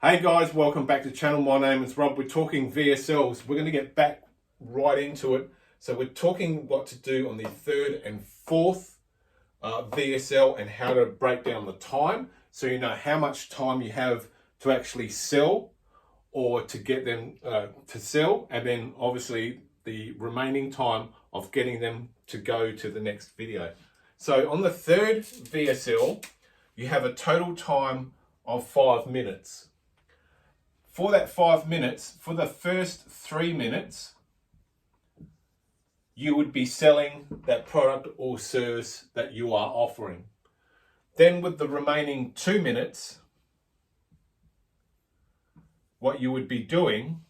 Hey guys, welcome back to the channel. My name is Rob. We're talking VSLs. We're going to get back right into it. So we're talking what to do on the third and fourth VSL and how to break down the time so you know how much time you have to actually sell or to get them to sell, and then obviously the remaining time of getting them to go to the next video. So on the third VSL, you have a total time of 5 minutes. For that 5 minutes, for the first 3 minutes, you would be selling that product or service that you are offering. Then with the remaining 2 minutes, what you would be doing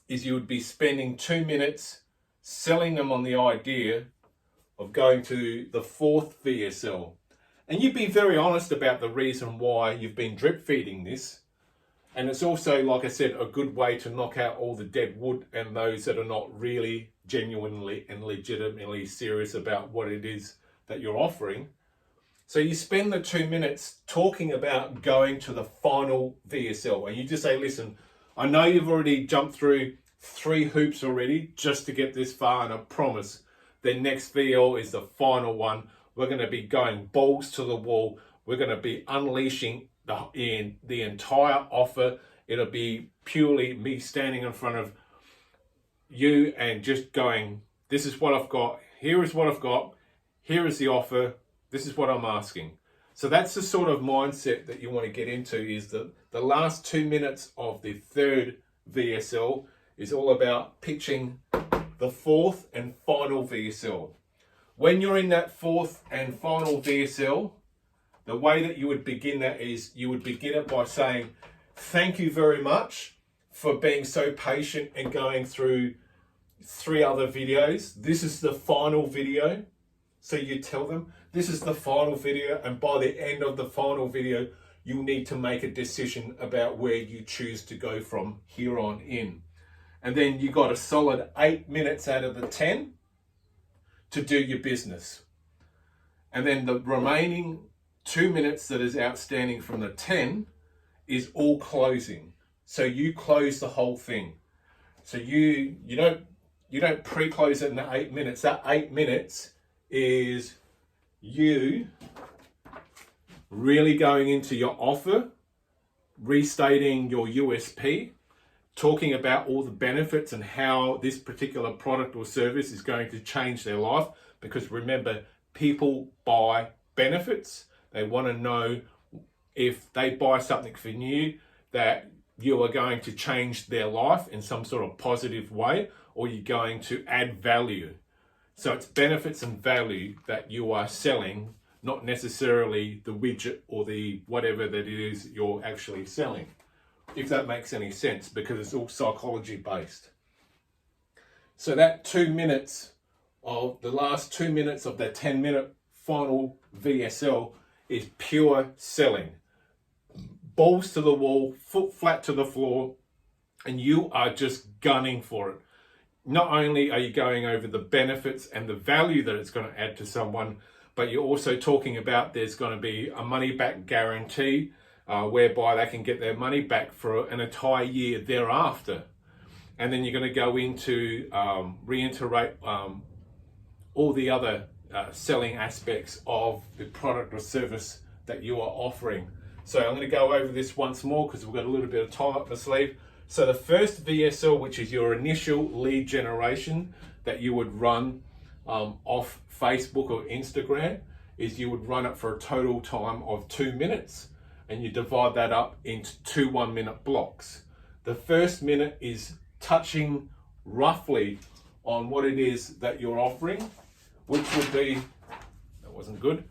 is you would be spending 2 minutes selling them on the idea of going to the fourth VSL. And you'd be very honest about the reason why you've been drip feeding this. And it's also, like I said, a good way to knock out all the dead wood and those that are not really genuinely and legitimately serious about what it is that you're offering. So you spend the 2 minutes talking about going to the final VSL, and you just say, listen, I know you've already jumped through 3 hoops already just to get this far, and I promise the next VL is the final one. We're going to be going balls to the wall. We're going to be unleashing the entire offer. It'll be purely me standing in front of you and just going, this is what I've got, here is what I've got, here is the offer, this is what I'm asking. So that's the sort of mindset that you want to get into, is that the last 2 minutes of the third VSL is all about pitching the fourth and final VSL. When you're in that fourth and final VSL, the way that you would begin that is you would begin it by saying, thank you very much for being so patient and going through 3 other videos. This is the final video. So you tell them, this is the final video, and by the end of the final video, you need to make a decision about where you choose to go from here on in. And then you got a solid 8 minutes out of the 10 to do your business. And then the remaining 2 minutes that is outstanding from the 10 is all closing. So you close the whole thing. So you don't pre-close it in the 8 minutes. That 8 minutes is you really going into your offer, restating your USP, talking about all the benefits and how this particular product or service is going to change their life. Because remember, people buy benefits. They want to know if they buy something from you that you are going to change their life in some sort of positive way, or you're going to add value. So it's benefits and value that you are selling, not necessarily the widget or the whatever that it is you're actually selling, if that makes any sense, because it's all psychology based. So that 2 minutes of the last 2 minutes of that 10-minute final VSL is pure selling. Balls to the wall, foot flat to the floor, and you are just gunning for it. Not only are you going over the benefits and the value that it's going to add to someone, but you're also talking about there's going to be a money back guarantee, whereby they can get their money back for an entire year thereafter. And then you're going to go into reiterate all the other selling aspects of the product or service that you are offering. So I'm going to go over this once more because we've got a little bit of time up the sleeve. So the first VSL, which is your initial lead generation that you would run off Facebook or Instagram, is you would run it for a total time of 2 minutes, and you divide that up into 2 1-minute blocks. The first minute is touching roughly on what it is that you're offering, which would be, that wasn't good,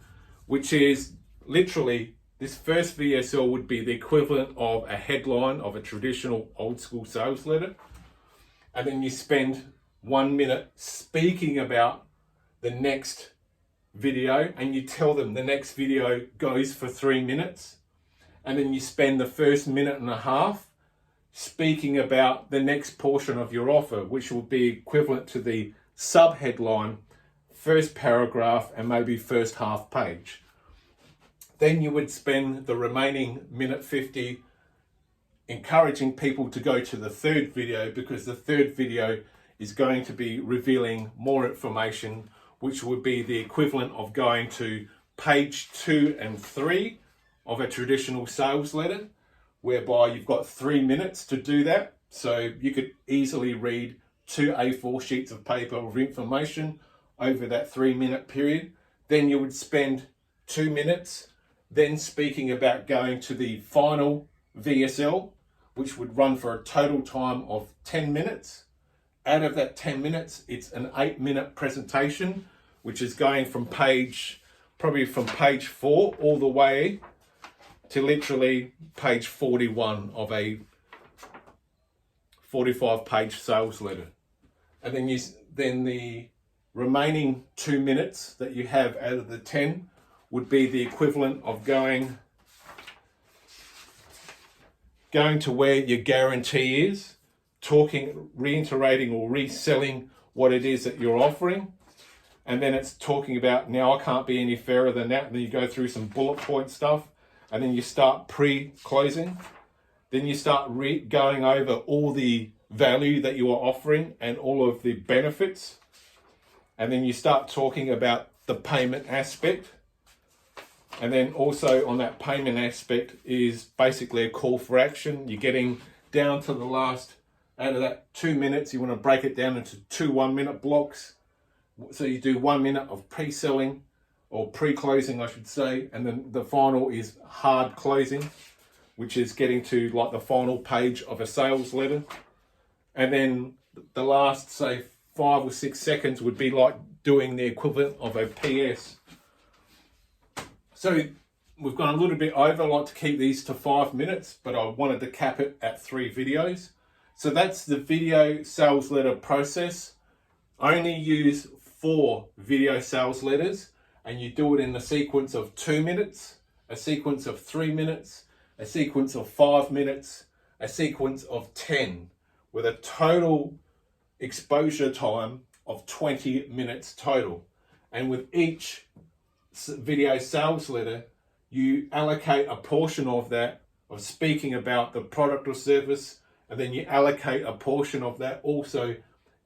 which is literally, this first VSL would be the equivalent of a headline of a traditional old school sales letter. And then you spend 1 minute speaking about the next video, and you tell them the next video goes for 3 minutes. And then you spend the first minute and a half speaking about the next portion of your offer, which will be equivalent to the sub-headline, first paragraph, and maybe first half page. Then you would spend the remaining minute 50 encouraging people to go to the third video, because the third video is going to be revealing more information, which would be the equivalent of going to page 2 and 3 of a traditional sales letter, whereby you've got 3 minutes to do that. So you could easily read 2 A4 sheets of paper of information over that 3-minute period. Then you would spend 2 minutes then speaking about going to the final VSL, which would run for a total time of 10 minutes. Out of that 10 minutes, it's an 8-minute presentation, which is going from page 4 all the way to literally page 41 of a 45-page sales letter. And then the remaining 2 minutes that you have out of the 10 would be the equivalent of going to where your guarantee is, talking, reiterating or reselling what it is that you're offering. And then it's talking about, now I can't be any fairer than that. And then you go through some bullet point stuff, and then you start pre-closing. Then you start going over all the value that you are offering and all of the benefits. And then you start talking about the payment aspect. And then also on that payment aspect is basically a call for action. You're getting down to the last, out of that 2 minutes, you want to break it down into 2 1-minute blocks. So you do 1 minute of pre-selling, or pre-closing, I should say. And then the final is hard closing, which is getting to like the final page of a sales letter. And then the last, say, 5 or 6 seconds would be like doing the equivalent of a PS. So we've gone a little bit over. I like to keep these to 5 minutes, but I wanted to cap it at 3 videos. So that's the video sales letter process. Only use 4 video sales letters, and you do it in the sequence of 2 minutes, a sequence of 3 minutes, a sequence of 5 minutes, a sequence of 10, with a total exposure time of 20 minutes total. And with each video sales letter, you allocate a portion of that of speaking about the product or service, and then you allocate a portion of that also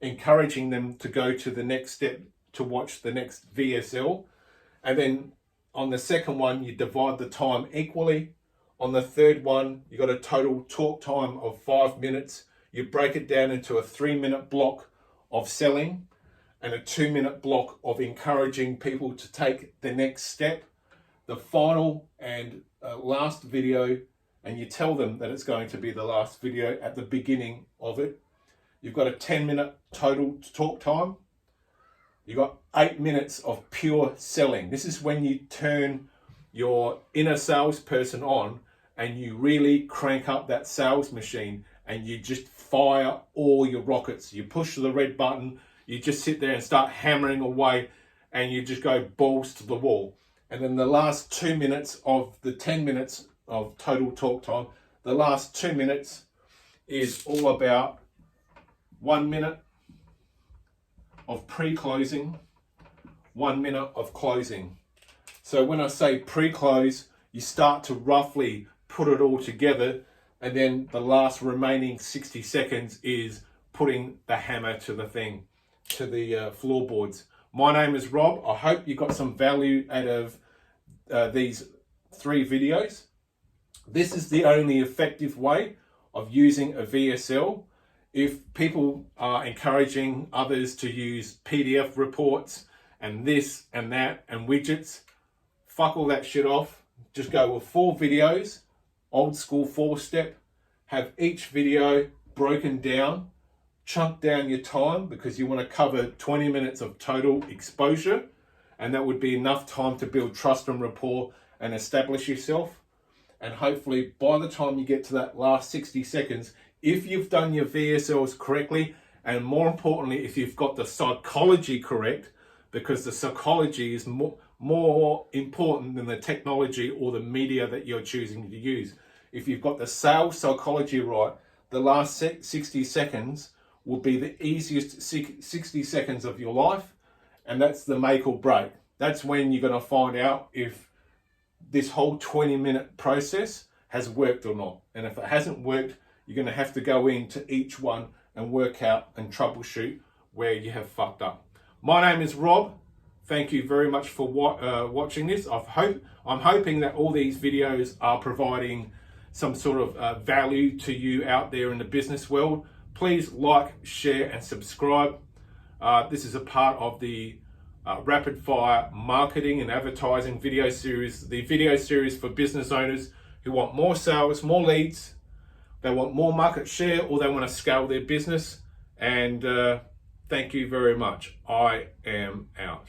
encouraging them to go to the next step to watch the next VSL. And then on the second one, you divide the time equally. On the third one, you got a total talk time of 5 minutes. You break it down into a 3-minute block of selling and a 2-minute block of encouraging people to take the next step. The final and last video, and you tell them that it's going to be the last video at the beginning of it. You've got a 10-minute total talk time. You've got 8 minutes of pure selling. This is when you turn your inner salesperson on and you really crank up that sales machine and you just fire all your rockets. You push the red button, you just sit there and start hammering away, and you just go balls to the wall. And then the last 2 minutes of the 10 minutes of total talk time, the last 2 minutes is all about 1 minute of pre-closing, 1 minute of closing. So when I say pre-close, you start to roughly put it all together, and then the last remaining 60 seconds is putting the hammer to the thing, to the floorboards. My name is Rob. I hope you got some value out of these 3 videos. This is the only effective way of using a VSL. If people are encouraging others to use PDF reports and this and that and widgets, fuck all that shit off. Just go with 4 videos, old school 4-step. Have each video broken down, chunk down your time, because you want to cover 20 minutes of total exposure, and that would be enough time to build trust and rapport and establish yourself. And hopefully by the time you get to that last 60 seconds, if you've done your VSLs correctly, and more importantly, if you've got the psychology correct, because the psychology is more important than the technology or the media that you're choosing to use. If you've got the sales psychology right, the last 60 seconds will be the easiest 60 seconds of your life, and that's the make or break. That's when you're going to find out if this whole 20-minute process has worked or not. And if it hasn't worked, you're going to have to go into each one and work out and troubleshoot where you have fucked up. My name is Rob. Thank you very much for watching this. I'm hoping that all these videos are providing some sort of value to you out there in the business world. Please like, share, and subscribe. This is a part of the rapid fire marketing and advertising video series, the video series for business owners who want more sales, more leads, they want more market share, or they want to scale their business. And thank you very much. I am out.